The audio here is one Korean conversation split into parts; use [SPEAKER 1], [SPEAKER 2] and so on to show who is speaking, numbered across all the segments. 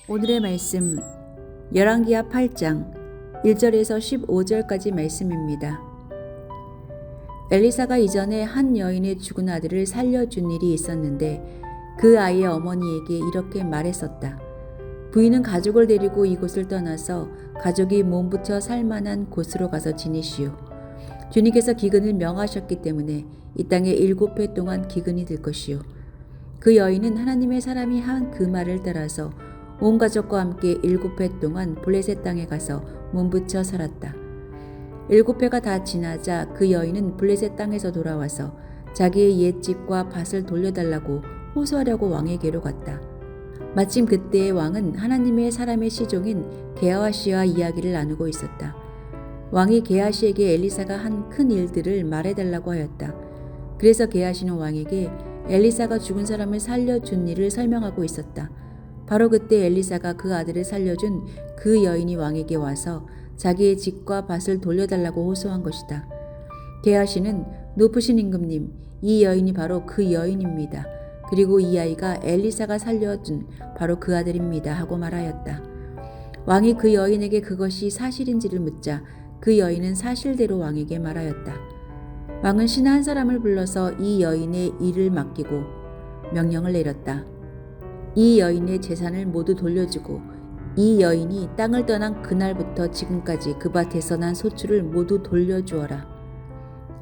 [SPEAKER 1] 오늘의 말씀 열왕기하 8장 1절에서 15절까지 말씀입니다. 엘리사가 이전에 한 여인의 죽은 아들을 살려준 일이 있었는데 그 아이의 어머니에게 이렇게 말했었다. 부인은 가족을 데리고 이곳을 떠나서 가족이 몸부쳐 살만한 곳으로 가서 지내시오. 주님께서 기근을 명하셨기 때문에 이 땅에 7해 동안 기근이 들 것이오. 그 여인은 하나님의 사람이 한 그 말을 따라서 온 가족과 함께 7해 동안 블레셋 땅에 가서 몸부쳐 살았다. 7해가 다 지나자 그 여인은 블레셋 땅에서 돌아와서 자기의 옛집과 밭을 돌려달라고 호소하려고 왕에게로 갔다. 마침 그때의 왕은 하나님의 사람의 시종인 게하시와 이야기를 나누고 있었다. 왕이 게하시에게 엘리사가 한 큰 일들을 말해달라고 하였다. 그래서 게하시는 왕에게 엘리사가 죽은 사람을 살려준 일을 설명하고 있었다. 바로 그때 엘리사가 그 아들을 살려준 그 여인이 왕에게 와서 자기의 집과 밭을 돌려달라고 호소한 것이다. 게하시는 높으신 임금님, 이 여인이 바로 그 여인입니다. 그리고 이 아이가 엘리사가 살려준 바로 그 아들입니다 하고 말하였다. 왕이 그 여인에게 그것이 사실인지를 묻자 그 여인은 사실대로 왕에게 말하였다. 왕은 신 한 사람을 불러서 이 여인의 일을 맡기고 명령을 내렸다. 이 여인의 재산을 모두 돌려주고 이 여인이 땅을 떠난 그날부터 지금까지 그 밭에서 난 소출을 모두 돌려주어라.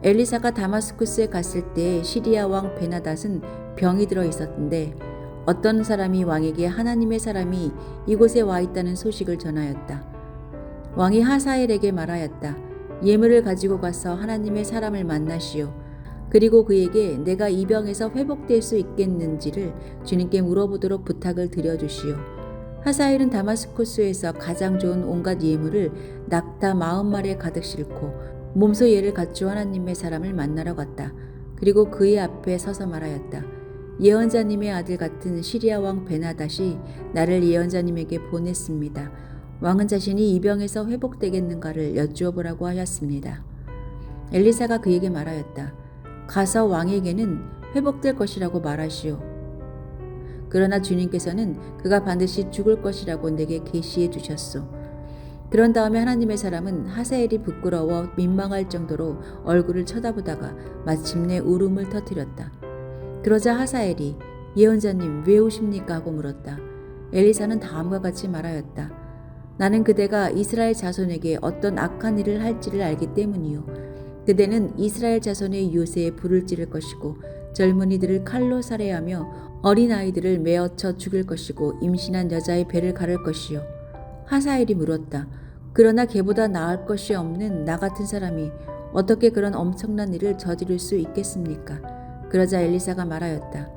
[SPEAKER 1] 엘리사가 다마스쿠스에 갔을 때 시리아 왕 베나닷은 병이 들어 있었는데 어떤 사람이 왕에게 하나님의 사람이 이곳에 와 있다는 소식을 전하였다. 왕이 하사엘에게 말하였다. 예물을 가지고 가서 하나님의 사람을 만나시오. 그리고 그에게 내가 이 병에서 회복될 수 있겠는지를 주님께 물어보도록 부탁을 드려주시오. 하사엘은 다마스쿠스에서 가장 좋은 온갖 예물을 낙타 40마리에 가득 싣고 몸소 예를 갖추어 하나님의 사람을 만나러 갔다. 그리고 그의 앞에 서서 말하였다. 예언자님의 아들 같은 시리아 왕 베나닷이 나를 예언자님에게 보냈습니다. 왕은 자신이 이 병에서 회복되겠는가를 여쭈어 보라고 하였습니다. 엘리사가 그에게 말하였다. 가서 왕에게는 회복될 것이라고 말하시오. 그러나 주님께서는 그가 반드시 죽을 것이라고 내게 계시해 주셨소. 그런 다음에 하나님의 사람은 하사엘이 부끄러워 민망할 정도로 얼굴을 쳐다보다가 마침내 울음을 터뜨렸다. 그러자 하사엘이 예언자님 왜 우십니까 하고 물었다. 엘리사는 다음과 같이 말하였다. 나는 그대가 이스라엘 자손에게 어떤 악한 일을 할지를 알기 때문이요. 그대는 이스라엘 자손의 요새에 불을 찌를 것이고 젊은이들을 칼로 살해하며 어린아이들을 메어쳐 죽일 것이고 임신한 여자의 배를 가를 것이요. 하사엘이 물었다. 그러나 걔보다 나을 것이 없는 나 같은 사람이 어떻게 그런 엄청난 일을 저지를 수 있겠습니까? 그러자 엘리사가 말하였다.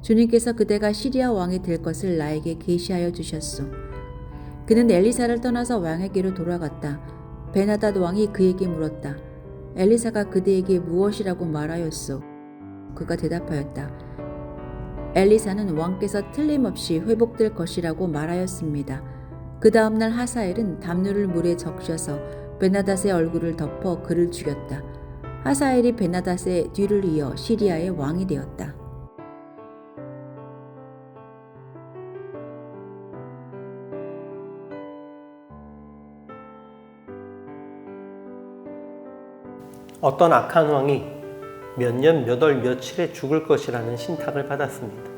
[SPEAKER 1] 주님께서 그대가 시리아 왕이 될 것을 나에게 계시하여 주셨소. 그는 엘리사를 떠나서 왕에게로 돌아갔다. 베나닷 왕이 그에게 물었다. 엘리사가 그대에게 무엇이라고 말하였소? 그가 대답하였다. 엘리사는 왕께서 틀림없이 회복될 것이라고 말하였습니다. 그 다음날 하사엘은 담요를 물에 적셔서 베나닷의 얼굴을 덮어 그를 죽였다. 하사엘이 베나닷의 뒤를 이어 시리아의 왕이 되었다.
[SPEAKER 2] 어떤 악한 왕이 몇 년 몇 월 며칠에 죽을 것이라는 신탁을 받았습니다.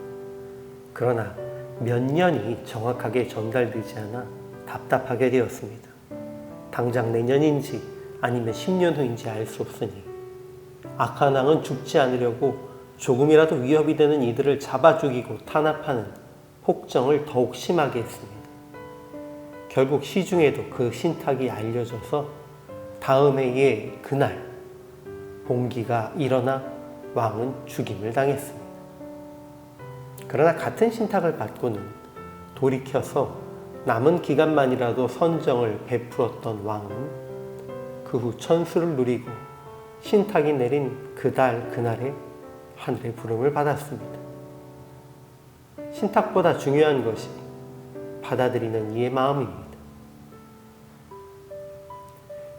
[SPEAKER 2] 그러나 몇 년이 정확하게 전달되지 않아 답답하게 되었습니다. 당장 내년인지 아니면 10년 후인지 알 수 없으니 악한 왕은 죽지 않으려고 조금이라도 위협이 되는 이들을 잡아 죽이고 탄압하는 폭정을 더욱 심하게 했습니다. 결국 시중에도 그 신탁이 알려져서 다음 해의 그날 봉기가 일어나 왕은 죽임을 당했습니다. 그러나 같은 신탁을 받고는 돌이켜서 남은 기간만이라도 선정을 베풀었던 왕은 그 후 천수를 누리고 신탁이 내린 그날에 하늘의 부름을 받았습니다. 신탁보다 중요한 것이 받아들이는 이의 마음입니다.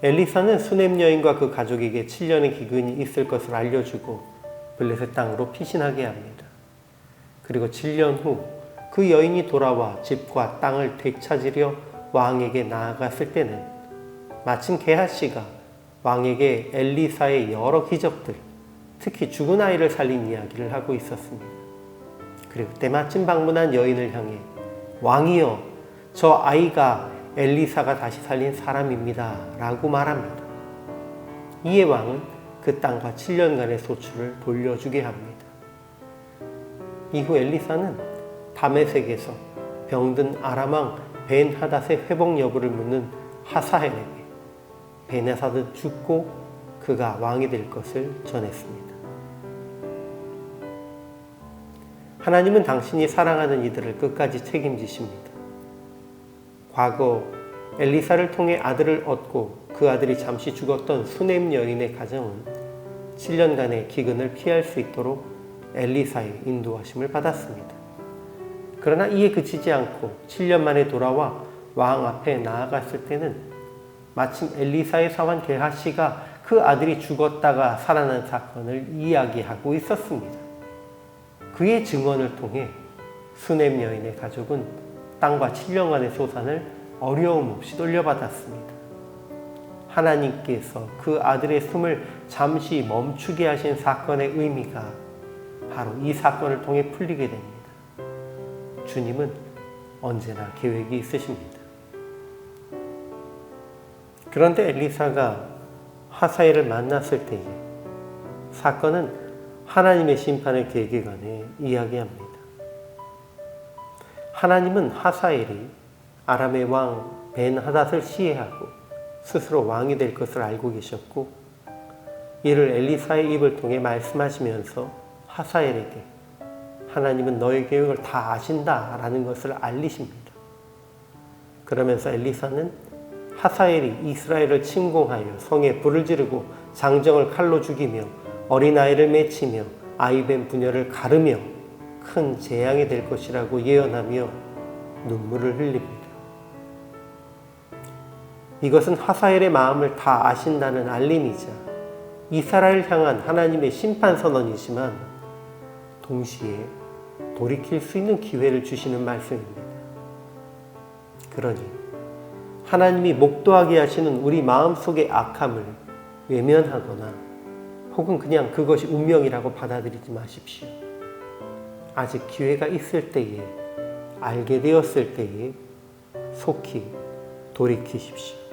[SPEAKER 2] 엘리사는 수넴 여인과 그 가족에게 7년의 기근이 있을 것을 알려주고 블레셋 땅으로 피신하게 합니다. 그리고 7년 후 그 여인이 돌아와 집과 땅을 되찾으려 왕에게 나아갔을 때는 마침 게하시가 왕에게 엘리사의 여러 기적들, 특히 죽은 아이를 살린 이야기를 하고 있었습니다. 그리고 때마침 방문한 여인을 향해 왕이여, 저 아이가 엘리사가 다시 살린 사람입니다 라고 말합니다. 이에 왕은 그 땅과 7년간의 소출을 돌려주게 합니다. 이후 엘리사는 다메섹에서 병든 아람 왕 벤하닷의 회복 여부를 묻는 하사엘에게 벤하닷은 죽고 그가 왕이 될 것을 전했습니다. 하나님은 당신이 사랑하는 이들을 끝까지 책임지십니다. 과거 엘리사를 통해 아들을 얻고 그 아들이 잠시 죽었던 수넴 여인의 가정은 7년간의 기근을 피할 수 있도록 엘리사의 인도하심을 받았습니다. 그러나 이에 그치지 않고 7년 만에 돌아와 왕 앞에 나아갔을 때는 마침 엘리사의 사환 게하시가 그 아들이 죽었다가 살아난 사건을 이야기하고 있었습니다. 그의 증언을 통해 수넴 여인의 가족은 땅과 7년간의 소산을 어려움 없이 돌려받았습니다. 하나님께서 그 아들의 숨을 잠시 멈추게 하신 사건의 의미가 바로 이 사건을 통해 풀리게 됩니다. 주님은 언제나 계획이 있으십니다. 그런데 엘리사가 하사엘을 만났을 때에 사건은 하나님의 심판의 계획에 관해 이야기합니다. 하나님은 하사엘이 아람의 왕 벤하닷을 시해하고 스스로 왕이 될 것을 알고 계셨고, 이를 엘리사의 입을 통해 말씀하시면서 하사엘에게 하나님은 너의 계획을 다 아신다 라는 것을 알리십니다. 그러면서 엘리사는 하사엘이 이스라엘을 침공하여 성에 불을 지르고 장정을 칼로 죽이며 어린아이를 맺히며 아이벤 부녀를 가르며 큰 재앙이 될 것이라고 예언하며 눈물을 흘립니다. 이것은 하사엘의 마음을 다 아신다는 알림이자 이스라엘을 향한 하나님의 심판 선언이지만 동시에 돌이킬 수 있는 기회를 주시는 말씀입니다. 그러니 하나님이 목도하게 하시는 우리 마음속의 악함을 외면하거나 혹은 그냥 그것이 운명이라고 받아들이지 마십시오. 아직 기회가 있을 때에, 알게 되었을 때에 속히 돌이키십시오.